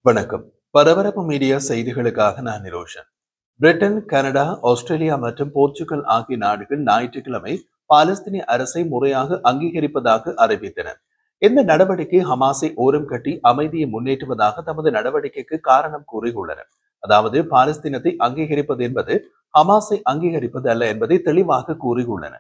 வணக்கம். பரபரப்பு மீடியா செய்திகளுக்காக நான் நிரோஷன். பிரிட்டன், கனடா, ஆஸ்திரேலியா மற்றும் போர்ச்சுகல் ஆகிய நாடுகள் ஞாயிற்றுக்கிழமை பாலஸ்தீனிய அரசை முறையாக அங்கீகரிப்பதாக அறிவித்தன. இந்த நடவடிக்கை ஹமாஸை ஓரம் கட்டி அமைதியை முன்னேற்றுவதாக தமது நடவடிக்கைக்கு காரணம் கூறியுள்ளன. அதாவது பாலஸ்தீனத்தை அங்கீகரிப்பது என்பது ஹமாஸை அங்கீகரிப்பது அல்ல என்பதை தெளிவாக கூறியுள்ளன.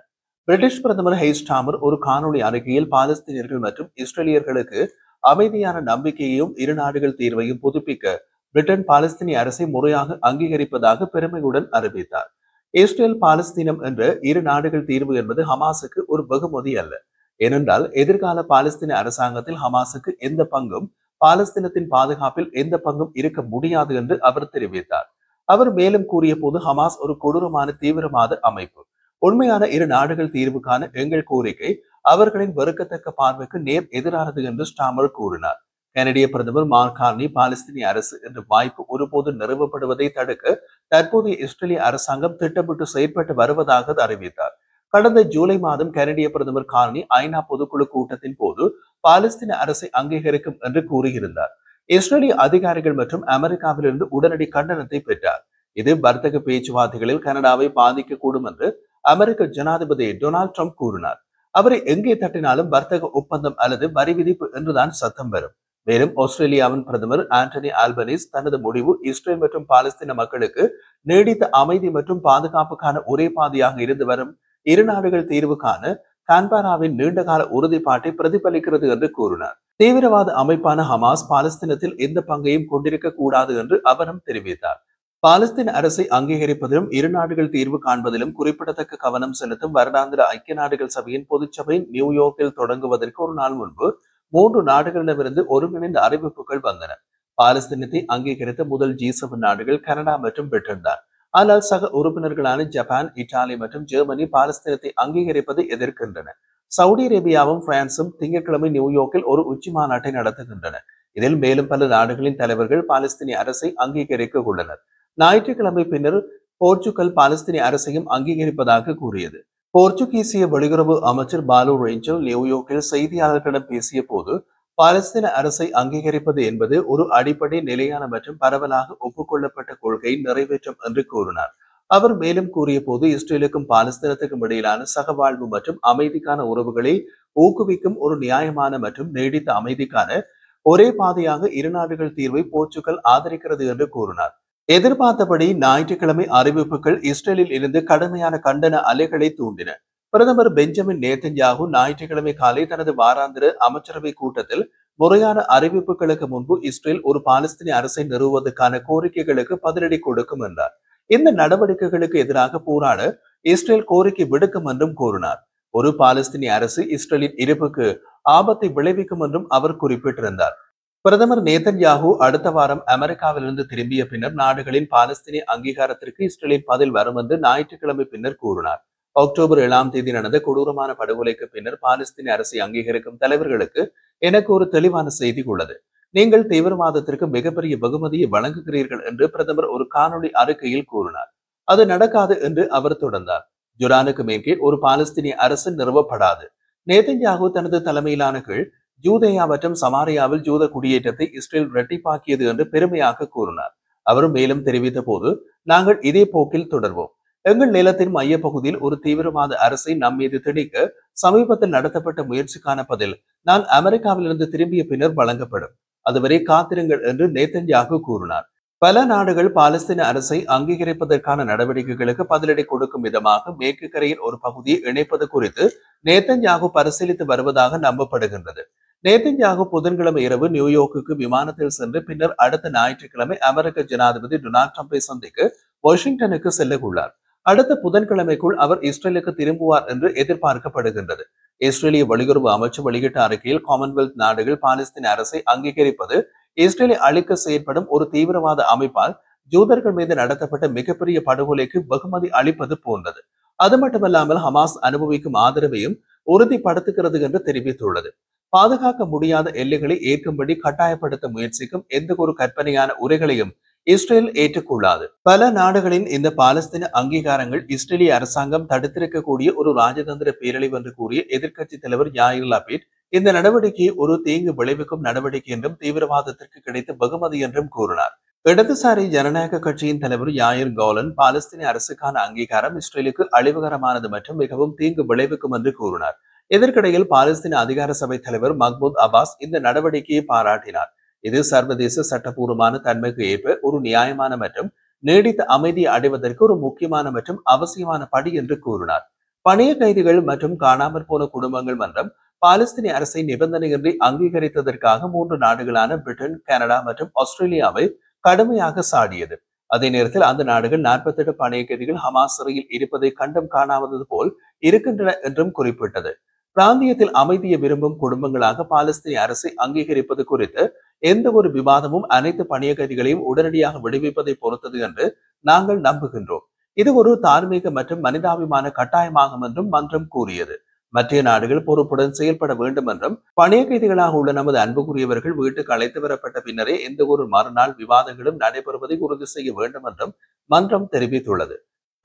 பிரிட்டிஷ் பிரதமர் ஹெய்ஸ்டாமர் ஒரு காணொலி அறிக்கையில் பாலஸ்தீனியர்கள் மற்றும் இஸ்ரேலியர்களுக்கு அமைதியான நம்பிக்கையையும் இரு நாடுகள் தீர்வையும் புதுப்பிக்க பிரிட்டன் பாலஸ்தீனிய அரசை முறையாக அங்கீகரிப்பதாக பெருமையுடன் அறிவித்தார். இஸ்ரேல் பாலஸ்தீனம் என்ற இரு நாடுகள் தீர்வு என்பது ஹமாஸுக்கு ஒரு வெகுமதி அல்ல. ஏனென்றால் எதிர்கால பாலஸ்தீன அரசாங்கத்தில் ஹமாஸுக்கு எந்த பங்கும், பாலஸ்தீனத்தின் பாதுகாப்பில் எந்த பங்கும் இருக்க முடியாது என்று அவர் தெரிவித்தார். அவர் மேலும் கூறிய போது, ஹமாஸ் ஒரு கொடூரமான தீவிரவாத அமைப்பு. உண்மையான இரு நாடுகள் தீர்வுக்கான எங்கள் கோரிக்கை அவர்களின் வெறுக்கத்தக்க பார்வைக்கு நேர் எதிரானது என்று ஸ்டாமர் கூறினார். கனடிய பிரதமர் மார்க் கார்னி, பாலஸ்தீனிய அரசு என்ற வாய்ப்பு ஒருபோது நிறுவப்படுவதை தடுக்க தற்போதைய இஸ்ரேலிய அரசாங்கம் திட்டமிட்டு செயற்பட்டு வருவதாக அறிவித்தார். கடந்த ஜூலை மாதம் கனடிய பிரதமர் கார்னி ஐநா பொதுக்குழு கூட்டத்தின் போது பாலஸ்தீன அரசை அங்கீகரிக்கும் என்று கூறியிருந்தார். இஸ்ரேலிய அதிகாரிகள் மற்றும் அமெரிக்காவிலிருந்து உடனடி கண்டனத்தை பெற்றார். இது வர்த்தக பேச்சுவார்த்தைகளில் கனடாவை பாதிக்கக்கூடும் என்று அமெரிக்க ஜனாதிபதி டொனால்ட் ட்ரம்ப் கூறினார். அவரை எங்கே தட்டினாலும் வர்த்தக ஒப்பந்தம் அல்லது வரி விதிப்பு என்றுதான் சத்தம் வரும். மேலும் ஆஸ்திரேலியாவின் பிரதமர் ஆண்டனி ஆல்பனீஸ் தனது முடிவு இஸ்ரேல் மற்றும் பாலஸ்தீன மக்களுக்கு நீடித்த அமைதி மற்றும் பாதுகாப்புக்கான ஒரே பாதையாக இருந்து வரும் இரு நாடுகள் தீர்வுக்கான கான்பராவின் நீண்டகால உறுதிப்பாட்டை பிரதிபலிக்கிறது என்று கூறினார். தீவிரவாத அமைப்பான ஹமாஸ் பாலஸ்தீனத்தில் எந்த பங்கையும் கொண்டிருக்க கூடாது என்று அவரும் தெரிவித்தார். பாலஸ்தீன அரசை அங்கீகரிப்பதிலும் இரு நாடுகள் தீர்வு காண்பதிலும் குறிப்பிடத்தக்க கவனம் செலுத்தும் வருடாந்திர ஐக்கிய நாடுகள் சபையின் பொதுச்சபை நியூயார்க்கில் தொடங்குவதற்கு ஒரு நாள் முன்பு 3 நாடுகளிடமிருந்து ஒருங்கிணைந்த அறிவிப்புகள் வந்தன. பாலஸ்தீனத்தை அங்கீகரித்த முதல் G7 நாடுகள் கனடா மற்றும் பிரிட்டன் தான். ஆனால் சக உறுப்பினர்களான ஜப்பான், இத்தாலி மற்றும் ஜெர்மனி பாலஸ்தீனத்தை அங்கீகரிப்பதை எதிர்க்கின்றன. சவுதி அரேபியாவும் பிரான்சும் திங்கட்கிழமை நியூயார்க்கில் ஒரு உச்சி மாநாட்டை நடத்துகின்றன. இதில் மேலும் பல நாடுகளின் தலைவர்கள் பாலஸ்தீனிய அரசை அங்கீகரிக்க உள்ளனர். ஞாயிற்றுக்கிழமை பின்னர் போர்ச்சுகல் பாலஸ்தீனிய அரசையும் அங்கீகரிப்பதாக கூறியது. போர்ச்சுகீசிய வெளியுறவு அமைச்சர் பாலு ரேஞ்சல் நியூயார்க்கில் செய்தியாளர்களிடம் பேசிய போது, பாலஸ்தீன அரசை அங்கீகரிப்பது என்பது ஒரு அடிப்படை, நிலையான மற்றும் பரவலாக ஒப்புக்கொள்ளப்பட்ட கொள்கையை நிறைவேற்றும் என்று கூறினார். அவர் மேலும் கூறிய போது, இஸ்ரேலுக்கும் பாலஸ்தீனத்துக்கும் இடையிலான சகவாழ்வு மற்றும் அமைதிக்கான உறவுகளை ஊக்குவிக்கும் ஒரு நியாயமான மற்றும் நீடித்த அமைதிக்கான ஒரே பாதையாக இரு நாடுகள் தீர்வை போர்ச்சுகல் ஆதரிக்கிறது என்று கூறினார். எதிர்பார்த்தபடி ஞாயிற்றுக்கிழமை அறிவிப்புகள் இஸ்ரேலில் இருந்து கடுமையான கண்டன அலைகளை தூண்டின. பிரதமர் பெஞ்சமின் நேதன்யாகு ஞாயிற்றுக்கிழமை காலை தனது வாராந்திர அமைச்சரவை கூட்டத்தில் முறையான அறிவிப்புகளுக்கு முன்பு இஸ்ரேல் ஒரு பாலஸ்தீனிய அரசை நிறுவுவதற்கான கோரிக்கைகளுக்கு பதிலடி கொடுக்கும் என்றார். இந்த நடவடிக்கைகளுக்கு எதிராக போராட இஸ்ரேல் கோரிக்கை விடுக்கும் என்றும் கூறினார். ஒரு பாலஸ்தீனிய அரசு இஸ்ரேலின் இருப்புக்கு ஆபத்தை விளைவிக்கும் என்றும் அவர் குறிப்பிட்டிருந்தார். பிரதமர் நேதன்யாகு அடுத்த வாரம் அமெரிக்காவிலிருந்து திரும்பிய பின்னர் நாடுகளின் பாலஸ்தீனிய அங்கீகாரத்திற்கு இஸ்ரேலின் பதில் வரும் என்று ஞாயிற்றுக்கிழமை பின்னர் கூறினார். அக்டோபர் 7 நடந்த கொடூரமான படுகொலைக்கு பின்னர் பாலஸ்தீன அரசை அங்கீகரிக்கும் தலைவர்களுக்கு எனக்கு ஒரு தெளிவான செய்தி உள்ளது. நீங்கள் தீவிரவாதத்திற்கு மிகப்பெரிய வெகுமதியை வழங்குகிறீர்கள் என்று பிரதமர் ஒரு காணொலி அறிக்கையில் கூறினார். அது நடக்காது என்று அவர் தொடர்ந்தார். ஜோர்டானுக்கு மேற்கே ஒரு பாலஸ்தீனிய அரசு நிறுவப்படாது. நேதன்யாகு தனது தலைமையிலான கீழ் யூதேயா மற்றும் சமாரியாவில் ஜூத குடியேற்றத்தை இஸ்ரேல் இரட்டிப்பாக்கியது என்று பெருமையாக கூறினார். அவர் மேலும் தெரிவித்த போது, நாங்கள் இதே போக்கில் தொடர்வோம். எங்கள் நிலத்தின் மைய பகுதியில் ஒரு தீவிரவாத அரசை நம் மீது திணிக்க சமீபத்தில் நடத்தப்பட்ட முயற்சிக்கான பதில் நான் அமெரிக்காவிலிருந்து திரும்பிய பின்னர் வழங்கப்படும். அதுவரை காத்திருங்கள் என்று நேதன்யாகு கூறினார். பல நாடுகள் பாலஸ்தீன அரசை அங்கீகரிப்பதற்கான நடவடிக்கைகளுக்கு பதிலடி கொடுக்கும் விதமாக மேற்கு கரையின் ஒரு பகுதியை இணைப்பது குறித்து நேதன்யாகு பரிசீலித்து வருவதாக நம்பப்படுகின்றது. நேதன்யாகு புதன்கிழமை இரவு நியூயார்க்குக்கு விமானத்தில் சென்று பின்னர் அடுத்த ஞாயிற்றுக்கிழமை அமெரிக்க ஜனாதிபதி டொனால்ட் ட்ரம்பை சந்திக்க வாஷிங்டனுக்கு செல்ல உள்ளார். அடுத்த புதன்கிழமைக்குள் அவர் இஸ்ரேலுக்கு திரும்புவார் என்று எதிர்பார்க்கப்படுகின்றது. இஸ்ரேலிய வெளியுறவு அமைச்சு வெளியிட்ட அறிக்கையில், காமன்வெல்த் நாடுகள் பாலஸ்தீன அரசை அங்கீகரிப்பது இஸ்ரேலை அழிக்க செயற்படும் ஒரு தீவிரவாத அமைப்பால் ஜூதர்கள் மீது நடத்தப்பட்ட மிகப்பெரிய படுகொலைக்கு வெகுமதி அளிப்பது போன்றது. அது மட்டுமல்லாமல் ஹமாஸ் அனுபவிக்கும் ஆதரவையும் உறுதிப்படுத்துகிறது என்று தெரிவித்துள்ளது. பாதுகாக்க முடியாத எல்லைகளை ஏற்கும்படி கட்டாயப்படுத்த முயற்சிக்கும் எந்த ஒரு கற்பனையான உரைகளையும் இஸ்ரேல் ஏற்றுக்கொள்ளாது. பல நாடுகளின் இந்த பாலஸ்தீன அங்கீகாரங்கள் இஸ்ரேலிய அரசாங்கம் தடுத்திருக்கக்கூடிய ஒரு ராஜதந்திர பேரழிவு என்று கூறிய எதிர்க்கட்சி தலைவர் யாயிர் லபீட் இந்த நடவடிக்கை ஒரு தீங்கு விளைவிக்கும் நடவடிக்கை என்றும் தீவிரவாதத்திற்கு கிடைத்த வெகுமதி என்றும் கூறினார். இடதுசாரி ஜனநாயக கட்சியின் தலைவர் யாயிர் கோலன் பாலஸ்தீன அரசுக்கான அங்கீகாரம் இஸ்ரேலுக்கு அழிவுகரமானது மற்றும் மிகவும் தீங்கு விளைவிக்கும் என்று கூறினார். இதற்கிடையில் பாலஸ்தீன அதிகார சபை தலைவர் மஹ்மூத் அப்பாஸ் இந்த நடவடிக்கையை பாராட்டினார். இது சர்வதேச சட்டபூர்வமான தன்மைக்கு ஏற்ப ஒரு நியாயமான மற்றும் நீடித்த அமைதியை அடைவதற்கு ஒரு முக்கியமான மற்றும் அவசியமான படி என்று கூறினார். பணைய கைதிகள் மற்றும் காணாமற் போன குடும்பங்கள் மன்றம் பாலஸ்தீன அரசை நிபந்தனையின்றி அங்கீகரித்ததற்காக 3 நாடுகளான பிரிட்டன், கனடா மற்றும் ஆஸ்திரேலியாவை கடுமையாக சாடியது. அதே நேரத்தில் அந்த நாடுகள் 48 பணைய கைதிகள் ஹமாஸ் சிறையில் இருப்பதை கண்டம் காணாதது போல் இருக்கின்றன என்றும் குறிப்பிட்டது. பிராந்தியத்தில் அமைதியை விரும்பும் குடும்பங்களாக பாலஸ்தீன அரசை அங்கீகரிப்பது குறித்து எந்த ஒரு விவாதமும் அனைத்து பணைய கைதிகளையும் உடனடியாக விடுவிப்பதை பொறுத்தது என்று நாங்கள் நம்புகின்றோம். இது ஒரு தார்மீக மற்றும் மனிதாபிமான கட்டாயமாகும் என்றும் மன்றம் கூறியது. மற்ற நாடுகள் பொறுப்புடன் செயல்பட வேண்டும் என்றும் பணைய கைதிகளாக உள்ள நமது அன்புக்குரியவர்கள் வீட்டுக்கு அழைத்து வரப்பட்ட பின்னரே எந்த ஒரு மறுநாள் விவாதங்களும் நடைபெறுவதை உறுதி செய்ய வேண்டும் என்றும் மன்றம் தெரிவித்துள்ளது.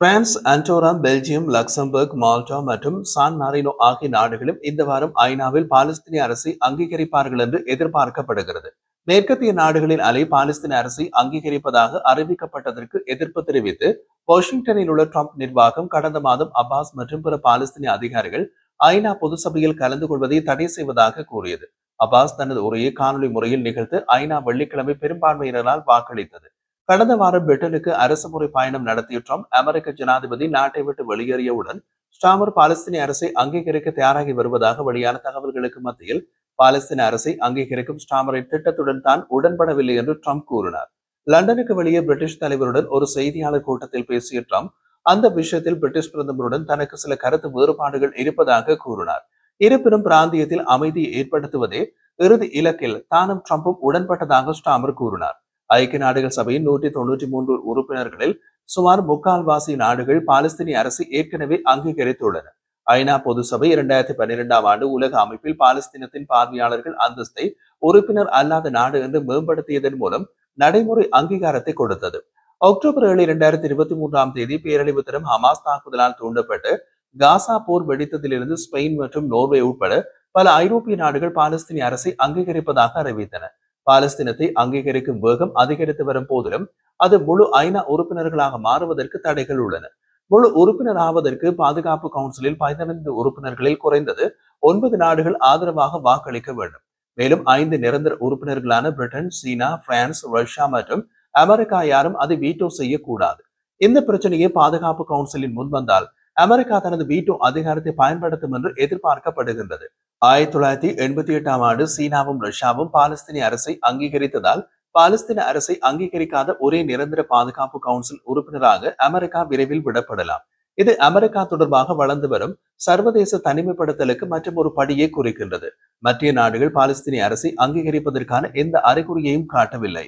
France, Andorra, Belgium, Luxembourg, Malta மற்றும் சான் மாரினோ ஆகிய நாடுகளும் இந்த வாரம் ஐநாவில் பாலஸ்தீன அரசை அங்கீகரிப்பார்கள் என்று எதிர்பார்க்கப்படுகிறது. மேற்கத்திய நாடுகளின் அலை பாலஸ்தீன அரசை அங்கீகரிப்பதாக அறிவிக்கப்பட்டதற்கு எதிர்ப்பு தெரிவித்து வாஷிங்டனில் உள்ள ட்ரம்ப் நிர்வாகம் கடந்த மாதம் அப்பாஸ் மற்றும் பிற பாலஸ்தீன அதிகாரிகள் ஐநா பொது சபையில் கலந்து கொள்வதை தடை செய்வதாக கூறியது. அப்பாஸ் தனது உரையை காணொலி முறையில் நிகழ்த்து ஐநா வெள்ளிக்கிழமை பெரும்பான்மையினரால் வாக்களித்தது. கடந்த வாரம் பிரிட்டனுக்கு அரசுமுறை பயணம் நடத்திய ட்ரம்ப் அமெரிக்க ஜனாதிபதி நாட்டை விட்டு வெளியேறியவுடன் ஸ்டாமர் பாலஸ்தீன அரசை அங்கீகரிக்க தயாராகி வருவதாக வெளியான தகவல்களுக்கு மத்தியில் பாலஸ்தீன அரசை அங்கீகரிக்கும் ஸ்டாமரின் திட்டத்துடன் தான் உடன்படவில்லை என்று ட்ரம்ப் கூறினார். லண்டனுக்கு வெளியே பிரிட்டிஷ் தலைவருடன் ஒரு செய்தியாளர் கூட்டத்தில் பேசிய ட்ரம்ப் அந்த விஷயத்தில் பிரிட்டிஷ் பிரதமருடன் தனக்கு சில கருத்து வேறுபாடுகள் இருப்பதாக கூறினார். இருப்பினும் பிராந்தியத்தில் அமைதியை ஏற்படுத்துவதே இறுதி இலக்கில் தானும் ட்ரம்பும் உடன்பட்டதாக ஸ்டாமர் கூறினார். ஐக்கிய நாடுகள் சபையின் 193 உறுப்பினர்களில் சுமார் 3/4 நாடுகள் பாலஸ்தீன அரசை ஏற்கனவே அங்கீகரித்துள்ளன. ஐநா பொது சபை 2012ஆம் ஆண்டு உலக அமைப்பில் பாலஸ்தீனத்தின் பார்வையாளர்கள் அந்தஸ்தை உறுப்பினர் அல்லாத நாடு என்று மேம்படுத்தியதன் மூலம் நடைமுறை அங்கீகாரத்தை கொடுத்தது. அக்டோபர் 7, 2023ஆம் தேதி பேரழிவு தரும் ஹமாஸ் தாக்குதலால் தூண்டப்பட்டு காசா போர் வெடித்ததிலிருந்து ஸ்பெயின் மற்றும் நோர்வே உட்பட பல ஐரோப்பிய நாடுகள் பாலஸ்தீன அரசை அங்கீகரிப்பதாக அறிவித்தன. பாலஸ்தீனத்தை அங்கீகரிக்கும் வேகம் அதிகரித்து வரும் போதிலும் அது முழு ஐநா உறுப்பினர்களாக மாறுவதற்கு தடைகள் உள்ளன. முழு உறுப்பினர் ஆவதற்கு பாதுகாப்பு கவுன்சிலில் 15 உறுப்பினர்களில் குறைந்தது 9 நாடுகள் ஆதரவாக வாக்களிக்க வேண்டும். மேலும் 5 நிரந்தர உறுப்பினர்களான பிரிட்டன், சீனா, பிரான்ஸ், ரஷ்யா மற்றும் அமெரிக்கா யாரும் அதை வீட்டோ செய்யக்கூடாது. இந்த பிரச்சனையை பாதுகாப்பு கவுன்சிலின் முன் வந்தால் அமெரிக்கா தனது வீட்டோ அதிகாரத்தை பயன்படுத்தும் என்று எதிர்பார்க்கப்படுகின்றது. 1988ஆம் ஆண்டு சீனாவும் ரஷ்யாவும் பாலஸ்தீன அரசை அங்கீகரித்ததால் பாலஸ்தீன அரசை அங்கீகரிக்காத ஒரே நிரந்தர பாதுகாப்பு கவுன்சில் உறுப்பினராக அமெரிக்கா விரைவில் விடப்படலாம். இது அமெரிக்கா தொடர்பாக வளர்ந்து வரும் சர்வதேச தனிமைப்படுத்தலுக்கு மற்றும் ஒரு படியை குறிக்கின்றது. மற்ற நாடுகள் பாலஸ்தீன அரசை அங்கீகரிப்பதற்கான எந்த அறிகுறியையும் காட்டவில்லை.